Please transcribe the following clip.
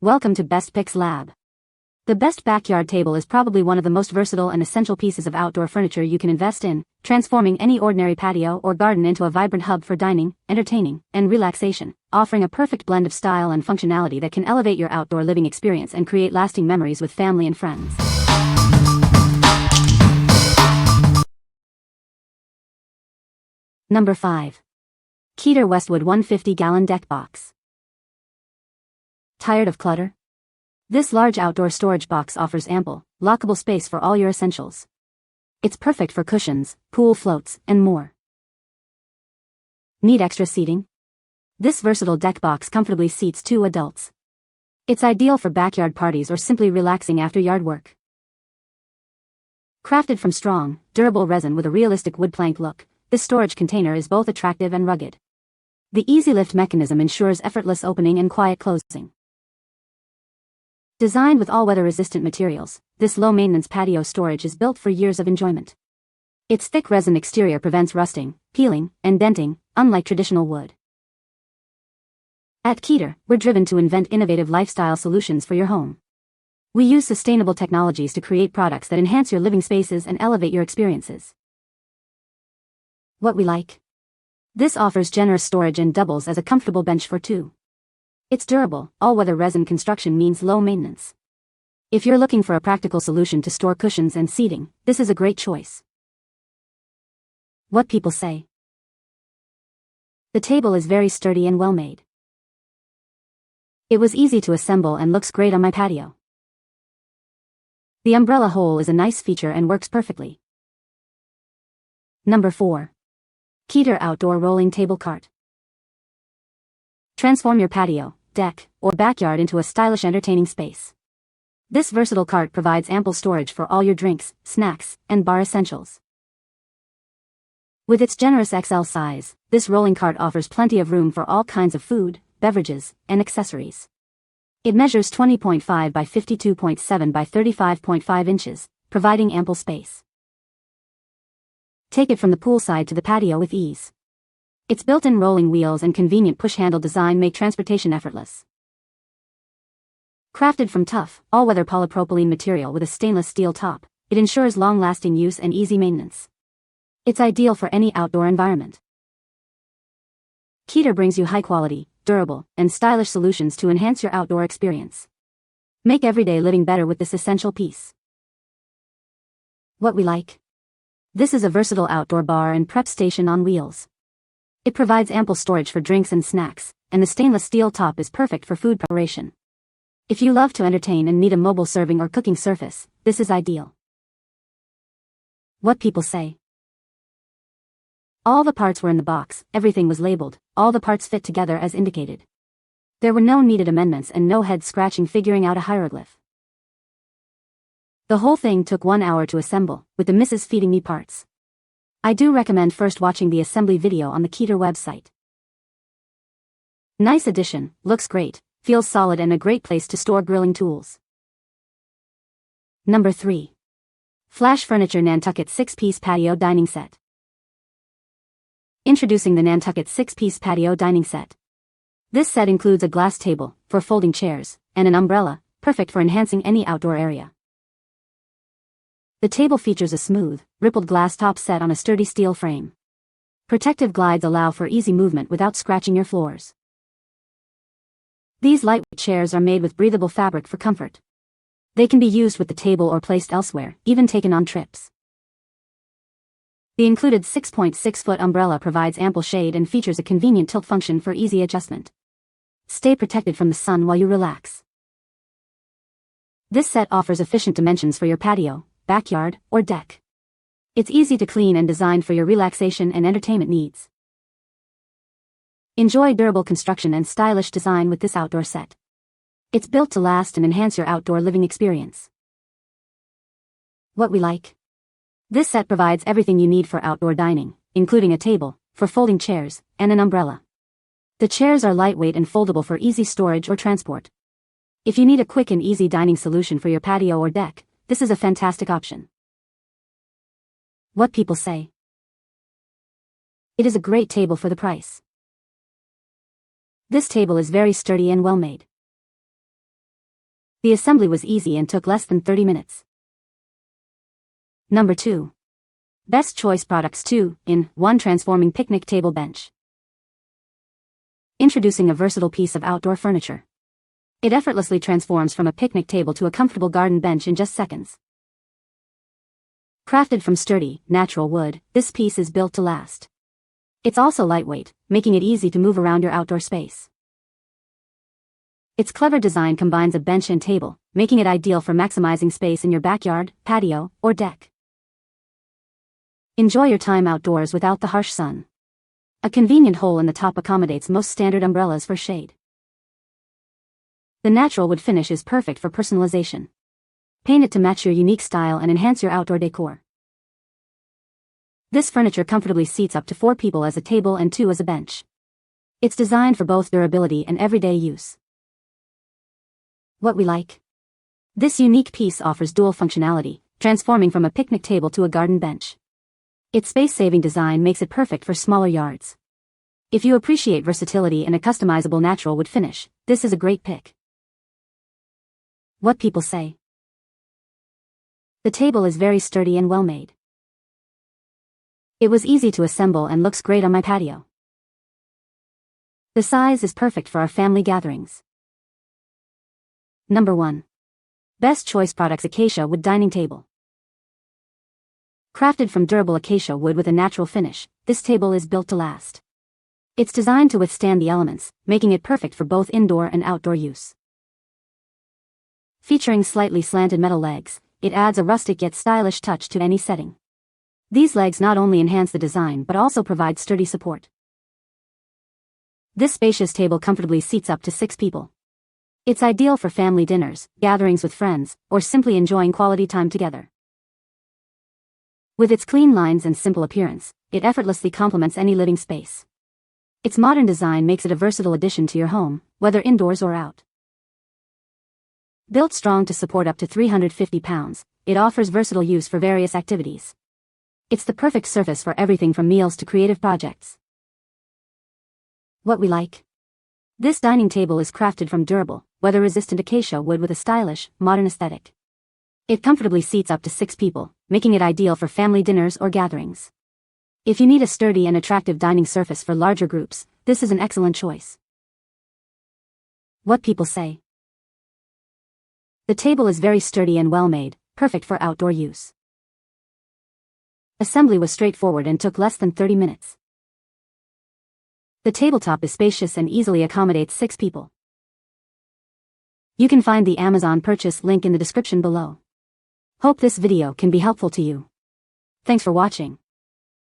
Welcome to Best Picks Lab. The best backyard table is probably one of the most versatile and essential pieces of outdoor furniture you can invest in, transforming any ordinary patio or garden into a vibrant hub for dining, entertaining, and relaxation, offering a perfect blend of style and functionality that can elevate your outdoor living experience and create lasting memories with family and friends. Number 5. Keter Westwood 150-gallon deck box. Tired of clutter? This large outdoor storage box offers ample, lockable space for all your essentials. It's perfect for cushions, pool floats, and more. Need extra seating? This versatile deck box comfortably seats 2 adults. It's ideal for backyard parties or simply relaxing after yard work. Crafted from strong, durable resin with a realistic wood plank look, this storage container is both attractive and rugged. The easy lift mechanism ensures effortless opening and quiet closing. Designed with all weather-resistant materials, this low-maintenance patio storage is built for years of enjoyment. Its thick resin exterior prevents rusting, peeling, and denting, unlike traditional wood. At Keter, we're driven to invent innovative lifestyle solutions for your home. We use sustainable technologies to create products that enhance your living spaces and elevate your experiences. What we like? This offers generous storage and doubles as a comfortable bench for 2. It's durable, all-weather resin construction means low maintenance. If you're looking for a practical solution to store cushions and seating, this is a great choice. What people say? The table is very sturdy and well-made. It was easy to assemble and looks great on my patio. The umbrella hole is a nice feature and works perfectly. Number 4. Keter Outdoor Rolling Table Cart. Transform your patio, deck, or backyard into a stylish entertaining space. This versatile cart provides ample storage for all your drinks, snacks, and bar essentials. With its generous XL size, this rolling cart offers plenty of room for all kinds of food, beverages, and accessories. It measures 20.5 by 52.7 by 35.5 inches, providing ample space. Take it from the poolside to the patio with ease. Its built-in rolling wheels and convenient push-handle design make transportation effortless. Crafted from tough, all-weather polypropylene material with a stainless steel top, it ensures long-lasting use and easy maintenance. It's ideal for any outdoor environment. Keter brings you high-quality, durable, and stylish solutions to enhance your outdoor experience. Make everyday living better with this essential piece. What we like? This is a versatile outdoor bar and prep station on wheels. It provides ample storage for drinks and snacks, and the stainless steel top is perfect for food preparation. If you love to entertain and need a mobile serving or cooking surface, this is ideal. What people say? All the parts were in the box, everything was labeled, all the parts fit together as indicated. There were no needed amendments and no head scratching figuring out a hieroglyph. The whole thing took 1 hour to assemble, with the missus feeding me parts. I do recommend first watching the assembly video on the Keter website. Nice addition, looks great, feels solid and a great place to store grilling tools. Number 3. Flash Furniture Nantucket 6-piece Patio Dining Set. Introducing the Nantucket 6-piece Patio Dining Set. This set includes a glass table, for folding chairs, and an umbrella, perfect for enhancing any outdoor area. The table features a smooth, rippled glass top set on a sturdy steel frame. Protective glides allow for easy movement without scratching your floors. These lightweight chairs are made with breathable fabric for comfort. They can be used with the table or placed elsewhere, even taken on trips. The included 6.6-foot umbrella provides ample shade and features a convenient tilt function for easy adjustment. Stay protected from the sun while you relax. This set offers efficient dimensions for your patio, backyard, or deck. It's easy to clean and designed for your relaxation and entertainment needs. Enjoy durable construction and stylish design with this outdoor set. It's built to last and enhance your outdoor living experience. What we like? This set provides everything you need for outdoor dining, including a table, for folding chairs, and an umbrella. The chairs are lightweight and foldable for easy storage or transport. If you need a quick and easy dining solution for your patio or deck, this is a fantastic option. What people say? It is a great table for the price. This table is very sturdy and well made. The assembly was easy and took less than 30 minutes. Number 2. Best Choice Products 2-in-1 Transforming Picnic Table Bench. Introducing a versatile piece of outdoor furniture. It effortlessly transforms from a picnic table to a comfortable garden bench in just seconds. Crafted from sturdy, natural wood, this piece is built to last. It's also lightweight, making it easy to move around your outdoor space. Its clever design combines a bench and table, making it ideal for maximizing space in your backyard, patio, or deck. Enjoy your time outdoors without the harsh sun. A convenient hole in the top accommodates most standard umbrellas for shade. The natural wood finish is perfect for personalization. Paint it to match your unique style and enhance your outdoor decor. This furniture comfortably seats up to 4 people as a table and 2 as a bench. It's designed for both durability and everyday use. What we like. This unique piece offers dual functionality, transforming from a picnic table to a garden bench. Its space-saving design makes it perfect for smaller yards. If you appreciate versatility and a customizable natural wood finish, this is a great pick. What people say. The table is very sturdy and well-made. It was easy to assemble and looks great on my patio. The size is perfect for our family gatherings. Number 1. Best Choice Products Acacia Wood Dining Table. Crafted from durable acacia wood with a natural finish, this table is built to last. It's designed to withstand the elements, making it perfect for both indoor and outdoor use. Featuring slightly slanted metal legs, it adds a rustic yet stylish touch to any setting. These legs not only enhance the design but also provide sturdy support. This spacious table comfortably seats up to 6 people. It's ideal for family dinners, gatherings with friends, or simply enjoying quality time together. With its clean lines and simple appearance, it effortlessly complements any living space. Its modern design makes it a versatile addition to your home, whether indoors or out. Built strong to support up to 350 pounds, it offers versatile use for various activities. It's the perfect surface for everything from meals to creative projects. What we like. This dining table is crafted from durable, weather-resistant acacia wood with a stylish, modern aesthetic. It comfortably seats up to 6 people, making it ideal for family dinners or gatherings. If you need a sturdy and attractive dining surface for larger groups, this is an excellent choice. What people say. The table is very sturdy and well-made, perfect for outdoor use. Assembly was straightforward and took less than 30 minutes. The tabletop is spacious and easily accommodates 6 people. You can find the Amazon purchase link in the description below. Hope this video can be helpful to you. Thanks for watching.